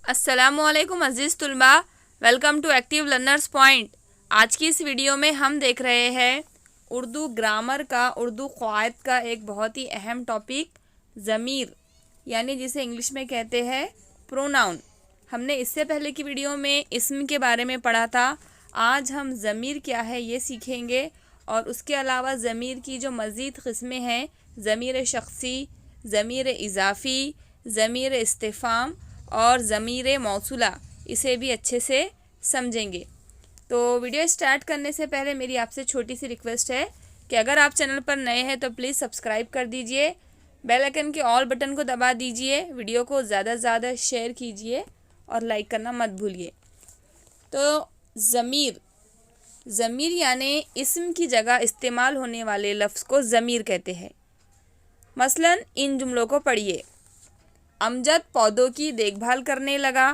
السلام علیکم عزیز طلبہ، welcome to Active Learners Point. آج کی اس ویڈیو میں ہم دیکھ رہے ہیں اردو گرامر کا، اردو قواعد کا ایک بہت ہی اہم ٹاپک ضمیر، یعنی جسے انگلش میں کہتے ہیں پروناؤن۔ ہم نے اس سے پہلے کی ویڈیو میں اسم کے بارے میں پڑھا تھا۔ آج ہم ضمیر کیا ہے یہ سیکھیں گے، اور اس کے علاوہ ضمیر کی جو مزید قسمیں ہیں، ضمیر شخصی، ضمیر اضافی، ضمیر استفہام اور ضمیر موصولہ، اسے بھی اچھے سے سمجھیں گے۔ تو ویڈیو سٹارٹ کرنے سے پہلے میری آپ سے چھوٹی سی ریکویسٹ ہے کہ اگر آپ چینل پر نئے ہیں تو پلیز سبسکرائب کر دیجئے، بیل آئیکن کے آل بٹن کو دبا دیجئے، ویڈیو کو زیادہ سے زیادہ شیئر کیجئے اور لائک کرنا مت بھولیے۔ تو ضمیر یعنی اسم کی جگہ استعمال ہونے والے لفظ کو ضمیر کہتے ہیں۔ مثلاً ان جملوں کو پڑھیے۔ امجد پودوں کی دیکھ بھال کرنے لگا۔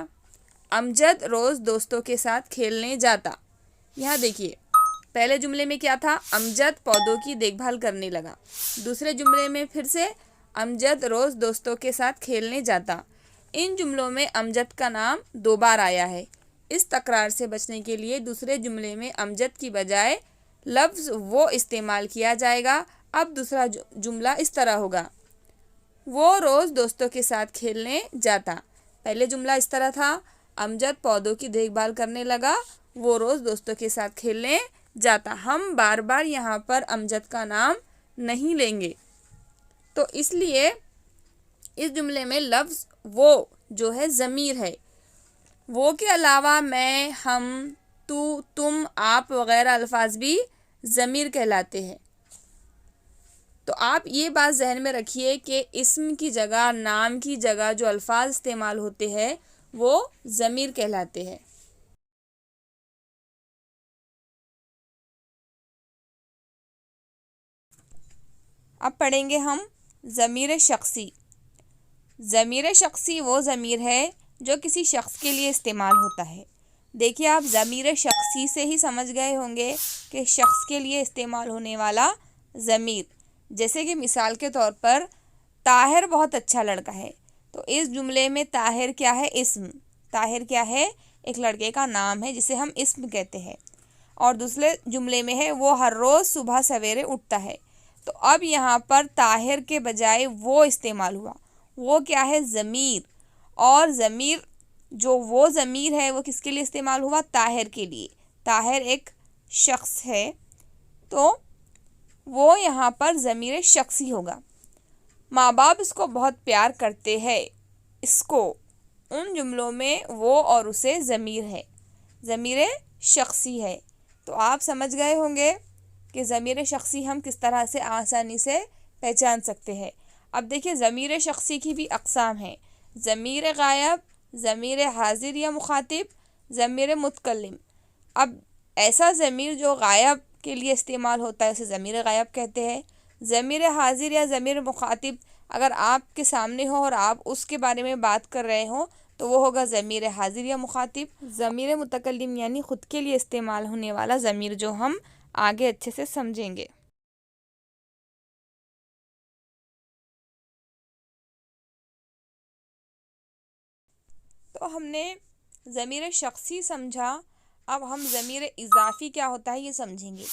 امجد روز دوستوں کے ساتھ کھیلنے جاتا۔ یہاں دیکھیے، پہلے جملے میں کیا تھا؟ امجد پودوں کی دیکھ بھال کرنے لگا۔ دوسرے جملے میں پھر سے امجد روز دوستوں کے ساتھ کھیلنے جاتا۔ ان جملوں میں امجد کا نام 2 بار آیا ہے۔ اس تکرار سے بچنے کے لیے دوسرے جملے میں امجد کی بجائے لفظ وہ استعمال کیا جائے گا۔ اب دوسرا جملہ اس طرح ہوگا، وہ روز دوستوں کے ساتھ کھیلنے جاتا۔ پہلے جملہ اس طرح تھا، امجد پودوں کی دیکھ بھال کرنے لگا، وہ روز دوستوں کے ساتھ کھیلنے جاتا۔ ہم بار بار یہاں پر امجد کا نام نہیں لیں گے، تو اس لیے اس جملے میں لفظ وہ جو ہے ضمیر ہے۔ وہ کے علاوہ میں، ہم، تو، تم، آپ وغیرہ الفاظ بھی ضمیر کہلاتے ہیں۔ تو آپ یہ بات ذہن میں رکھیے کہ اسم کی جگہ، نام کی جگہ جو الفاظ استعمال ہوتے ہیں وہ ضمیر کہلاتے ہیں۔ اب پڑھیں گے ہم ضمیر شخصی۔ ضمیر شخصی وہ ضمیر ہے جو کسی شخص کے لیے استعمال ہوتا ہے۔ دیکھیے، آپ ضمیر شخصی سے ہی سمجھ گئے ہوں گے کہ شخص کے لیے استعمال ہونے والا ضمیر۔ جیسے کہ مثال کے طور پر طاہر بہت اچھا لڑکا ہے، تو اس جملے میں طاہر کیا ہے؟ اسم۔ طاہر کیا ہے؟ ایک لڑکے کا نام ہے جسے ہم اسم کہتے ہیں۔ اور دوسرے جملے میں ہے، وہ ہر روز صبح سویرے اٹھتا ہے۔ تو اب یہاں پر طاہر کے بجائے وہ استعمال ہوا۔ وہ کیا ہے؟ ضمیر۔ اور ضمیر جو وہ ضمیر ہے وہ کس کے لیے استعمال ہوا؟ طاہر کے لیے۔ طاہر ایک شخص ہے، تو وہ یہاں پر ضمیر شخصی ہوگا۔ ماں باپ اس کو بہت پیار کرتے ہیں۔ اس کو، ان جملوں میں وہ اور اسے ضمیر ہے، ضمیر شخصی ہے۔ تو آپ سمجھ گئے ہوں گے کہ ضمیر شخصی ہم کس طرح سے آسانی سے پہچان سکتے ہیں۔ اب دیکھیے، ضمیر شخصی کی بھی اقسام ہیں: ضمیر غائب، ضمیر حاضر یا مخاطب، ضمیر متکلم۔ اب ایسا ضمیر جو غائب کے لیے استعمال ہوتا ہے اسے ضمیر غائب کہتے ہیں۔ ضمیر حاضر یا ضمیر مخاطب اگر آپ کے سامنے ہو اور آپ اس کے بارے میں بات کر رہے ہوں تو وہ ہوگا ضمیر حاضر یا مخاطب۔ ضمیر متکلم یعنی خود کے لیے استعمال ہونے والا ضمیر، جو ہم آگے اچھے سے سمجھیں گے۔ تو ہم نے ضمیر شخصی سمجھا، اب ہم ضمیر اضافی کیا ہوتا ہے یہ سمجھیں گے۔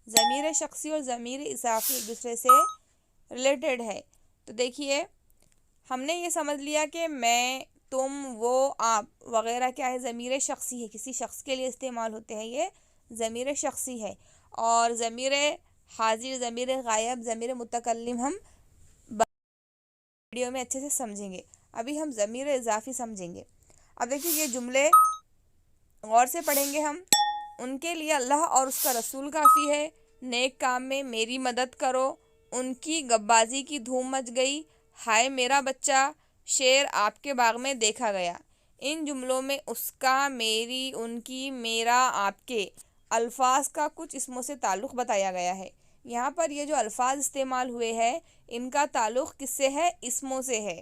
ضمیر شخصی اور ضمیر اضافی ایک دوسرے سے ریلیٹڈ ہے۔ تو دیکھیے، ہم نے یہ سمجھ لیا کہ میں، تم، وہ، آپ وغیرہ کیا ہے؟ ضمیر شخصی ہے، کسی شخص کے لیے استعمال ہوتے ہیں، یہ ضمیر شخصی ہے۔ اور ضمیر حاضر، ضمیر غائب، ضمیر متکلم ہم ویڈیو میں اچھے سے سمجھیں گے۔ ابھی ہم ضمیر اضافی سمجھیں گے۔ اب دیکھیے، یہ جملے غور سے پڑھیں گے ہم۔ ان کے لیے اللہ اور اس کا رسول کافی ہے، نیک کام میں میری مدد کرو۔ ان کی گپبازی کی دھوم مچ گئی، ہائے میرا بچہ، شیر آپ کے باغ میں دیکھا گیا۔ ان جملوں میں اس کا، میری، ان کی، میرا، آپ کے الفاظ کا کچھ اسموں سے تعلق بتایا گیا ہے۔ یہاں پر یہ جو الفاظ استعمال ہوئے ہیں ان کا تعلق کس سے ہے؟ اسموں سے ہے۔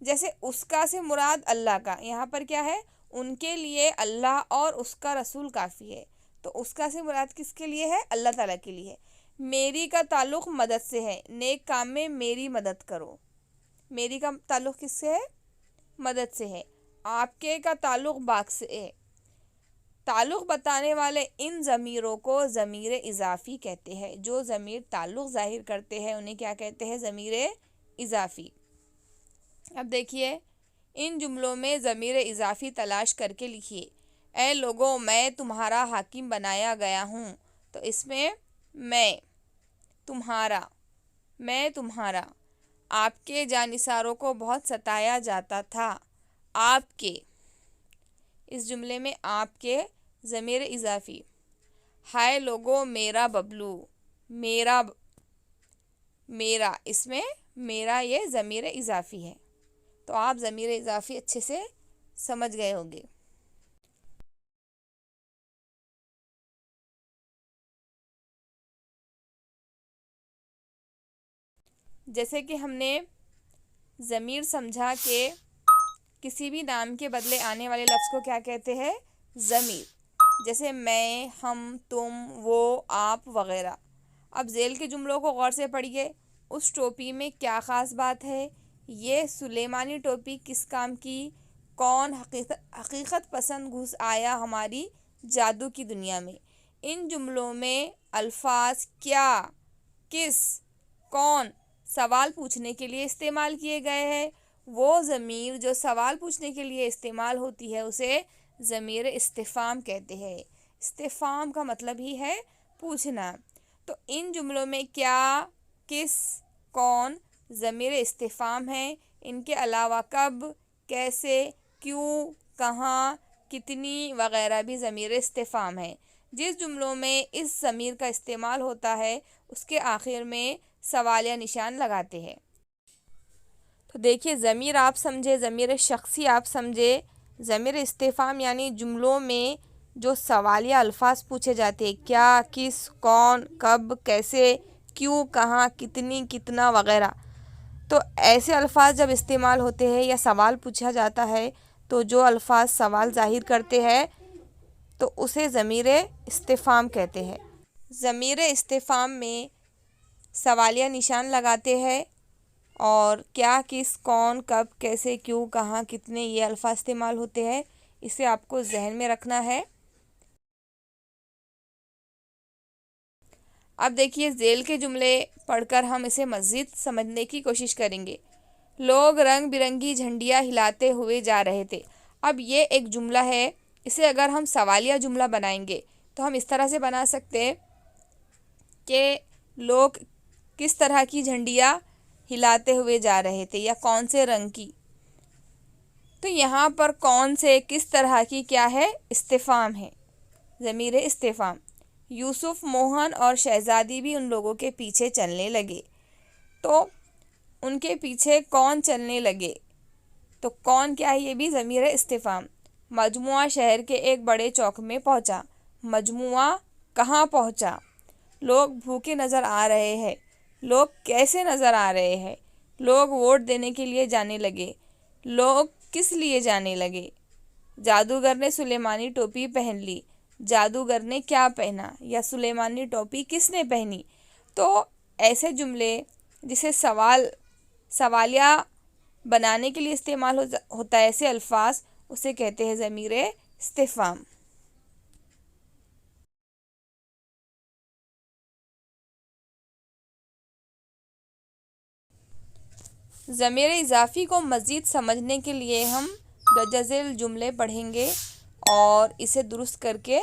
جیسے اس کا سے مراد اللہ کا، یہاں پر کیا ہے؟ ان کے لیے اللہ اور اس کا رسول کافی ہے، تو اس کا سے مراد کس کے لیے ہے؟ اللہ تعالیٰ کے لیے ہے۔ میری کا تعلق مدد سے ہے، نیک کام میں میری مدد کرو، میری کا تعلق کس سے ہے؟ مدد سے ہے۔ آپ کے کا تعلق باغ سے ہے۔ تعلق بتانے والے ان ضمیروں کو ضمیر اضافی کہتے ہیں۔ جو ضمیر تعلق ظاہر کرتے ہیں انہیں کیا کہتے ہیں؟ ضمیر اضافی۔ اب دیکھیے ان جملوں میں ضمیر اضافی تلاش کر کے لکھیے۔ اے لوگوں میں تمہارا حاکم بنایا گیا ہوں، تو اس میں میں، تمہارا، آپ کے جانثاروں کو بہت ستایا جاتا تھا، آپ کے، اس جملے میں آپ کے ضمیر اضافی۔ ہائے لوگوں میرا ببلو، میرا، اس میں میرا یہ ضمیر اضافی ہے۔ تو آپ ضمیر اضافی اچھے سے سمجھ گئے ہوں گے۔ جیسے کہ ہم نے ضمیر سمجھا کہ کسی بھی نام کے بدلے آنے والے لفظ کو کیا کہتے ہیں؟ ضمیر۔ جیسے میں، ہم، تم، وہ، آپ وغیرہ۔ اب ذیل کے جملوں کو غور سے پڑھیے۔ اس ٹوپی میں کیا خاص بات ہے؟ یہ سلیمانی ٹوپی کس کام کی؟ کون حقیقت پسند گھس آیا ہماری جادو کی دنیا میں؟ ان جملوں میں الفاظ کیا، کس، کون سوال پوچھنے کے لیے استعمال کیے گئے ہیں۔ وہ ضمیر جو سوال پوچھنے کے لیے استعمال ہوتی ہے اسے ضمیر استفہام کہتے ہیں۔ استفہام کا مطلب ہی ہے پوچھنا۔ تو ان جملوں میں کیا، کس، کون ضمیر استفہام ہیں۔ ان کے علاوہ کب، کیسے، کیوں، کہاں، کتنی وغیرہ بھی ضمیر استفہام ہیں۔ جس جملوں میں اس ضمیر کا استعمال ہوتا ہے اس کے آخر میں سوالیہ نشان لگاتے ہیں۔ تو دیکھیے ضمیر آپ سمجھے، ضمیر شخصی آپ سمجھے۔ ضمیر استفہام یعنی جملوں میں جو سوالیہ الفاظ پوچھے جاتے ہیں، کیا، کس، کون، کب، کیسے، کیوں، کہاں، کتنی، کتنا وغیرہ۔ تو ایسے الفاظ جب استعمال ہوتے ہیں یا سوال پوچھا جاتا ہے تو جو الفاظ سوال ظاہر کرتے ہیں تو اسے ضمیر استفہام کہتے ہیں۔ ضمیر استفہام میں سوالیہ نشان لگاتے ہیں اور کیا، کس، کون، کب، کیسے، کیوں، کہاں، کتنے یہ الفاظ استعمال ہوتے ہیں۔ اسے آپ کو ذہن میں رکھنا ہے۔ اب دیکھیے ذیل کے جملے پڑھ کر ہم اسے مزید سمجھنے کی کوشش کریں گے۔ لوگ رنگ برنگی جھنڈیاں ہلاتے ہوئے جا رہے تھے۔ اب یہ ایک جملہ ہے، اسے اگر ہم سوالیہ جملہ بنائیں گے تو ہم اس طرح سے بنا سکتے ہیں کہ لوگ کس طرح کی جھنڈیاں ہلاتے ہوئے جا رہے تھے یا کون سے رنگ کی۔ تو یہاں پر کون سے، کس طرح کی کیا ہے؟ استفہام ہے، ضمیر استفہام۔ یوسف، موہن اور شہزادی بھی ان لوگوں کے پیچھے چلنے لگے۔ تو ان کے پیچھے کون چلنے لگے؟ تو کون کیا ہے؟ یہ بھی ضمیر استفہام۔ مجموعہ شہر کے ایک بڑے چوک میں پہنچا۔ مجموعہ کہاں پہنچا؟ لوگ بھوکے نظر آ رہے ہیں۔ لوگ کیسے نظر آ رہے ہیں؟ لوگ ووٹ دینے کے لیے جانے لگے۔ لوگ کس لیے جانے لگے؟ جادوگر نے سلیمانی ٹوپی پہن لی۔ جادوگر نے کیا پہنا؟ یا سلیمانی ٹوپی کس نے پہنی؟ تو ایسے جملے جسے سوالیہ بنانے کے لیے استعمال ہوتا ہے، ایسے الفاظ اسے کہتے ہیں ضمیر استفہام۔ ضمیر اضافی کو مزید سمجھنے کے لیے ہم درجہ ذیل جملے پڑھیں گے اور اسے درست کر کے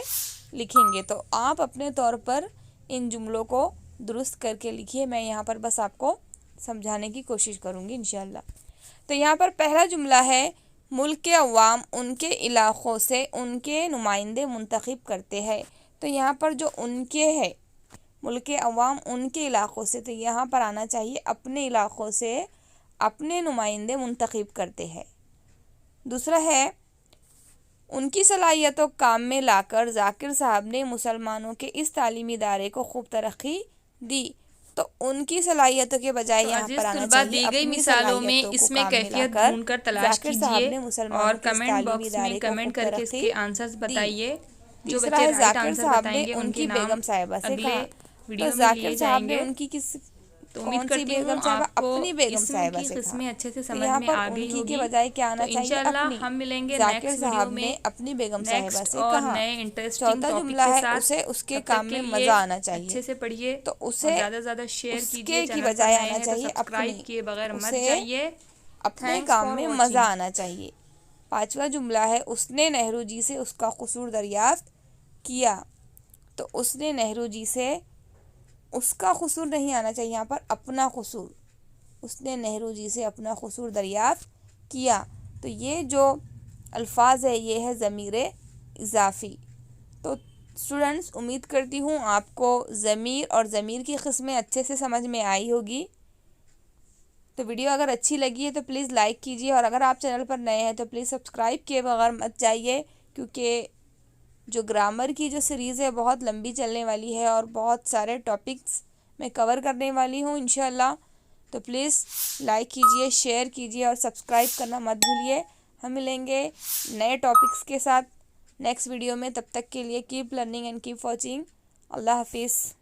لکھیں گے۔ تو آپ اپنے طور پر ان جملوں کو درست کر کے لکھیے، میں یہاں پر بس آپ کو سمجھانے کی کوشش کروں گی انشاءاللہ۔ تو یہاں پر پہلا جملہ ہے، ملک کے عوام ان کے علاقوں سے ان کے نمائندے منتخب کرتے ہیں۔ تو یہاں پر جو ان کے ہے، ملک کے عوام ان کے علاقوں سے، تو یہاں پر آنا چاہیے اپنے علاقوں سے اپنے نمائندے منتخب کرتے ہیں۔ دوسرا ہے، ان کی صلاحیتوں کام میں لا کر ذاکر صاحب نے مسلمانوں کے اس تعلیمی ادارے کو خوب ترقی دی۔ تو ان کی صلاحیتوں کے بجائے یہاں پر آنا چاہیے اپنی صلاحیتوں کو کام میں لا کر ذاکر صاحب نے مسلمانوں کے اس تعلیمی ادارے کو خوب ترقی دی۔ تیسرا ہے، ذاکر صاحب نے ان کی بیگم صاحبہ سے کہا، ویڈیو میں ذاکر لیے صاحب جائیں نے گے۔ ان کی کس تو کون امید سی کرتی ہوں بیگم صاحبہ؟ آپ کو اپنی بیگم اسم صاحبہ کی سے کہا، قسمیں اچھے سے تو سمجھ یہاں میں پر آ ان گئی کی کے ہوگی۔ بجائے کیا تو آنا چاہیے؟ انشاءاللہ اپنی۔ ہم ملیں گے ذاکر نیکسٹ صاحب ویڈیو میں نے اپنی بیگم صاحبہ نیکسٹ سے اور کہا۔ نئے انٹرسٹنگ چوتھا ٹاپک جملہ کے ہے ساتھ۔ اسے اس کے تب کام تک کے میں لیے مزہ آنا چاہیے، اچھے سے پڑھیے تو اور اسے زیادہ سے زیادہ شیئر اس کیجیے۔ کے کی چینل پر بجائے نئے آنا ہیں تو چاہیے اپنی، سبسکرائب کیے بغیر مت اسے جائیے۔ اپنے تھینکس کام فار میں مزہ واچنگ۔ آنا چاہیے۔ پانچواں جملہ ہے اس نے نہرو جی سے اس کا قصور دریافت کیا، تو اس نے نہرو جی سے اس کا قصور نہیں آنا چاہیے، یہاں پر اپنا قصور، اس نے نہرو جی سے اپنا قصور دریافت کیا۔ تو یہ جو الفاظ ہے یہ ہے ضمیر اضافی۔ تو اسٹوڈنٹس امید کرتی ہوں آپ کو ضمیر اور ضمیر کی قسمیں اچھے سے سمجھ میں آئی ہوگی۔ تو ویڈیو اگر اچھی لگی ہے تو پلیز لائک کیجیے، اور اگر آپ چینل پر نئے ہیں تو پلیز سبسکرائب کیے بغیر مت جائیے، کیونکہ جو گرامر کی جو سیریز ہے بہت لمبی چلنے والی ہے اور بہت سارے ٹاپکس میں کور کرنے والی ہوں انشاءاللہ۔ تو پلیز لائک کیجیے، شیئر کیجیے اور سبسکرائب کرنا مت بھولیے۔ ہم ملیں گے نئے ٹاپکس کے ساتھ نیکسٹ ویڈیو میں، تب تک کے لیے keep learning and keep watching. اللہ حافظ۔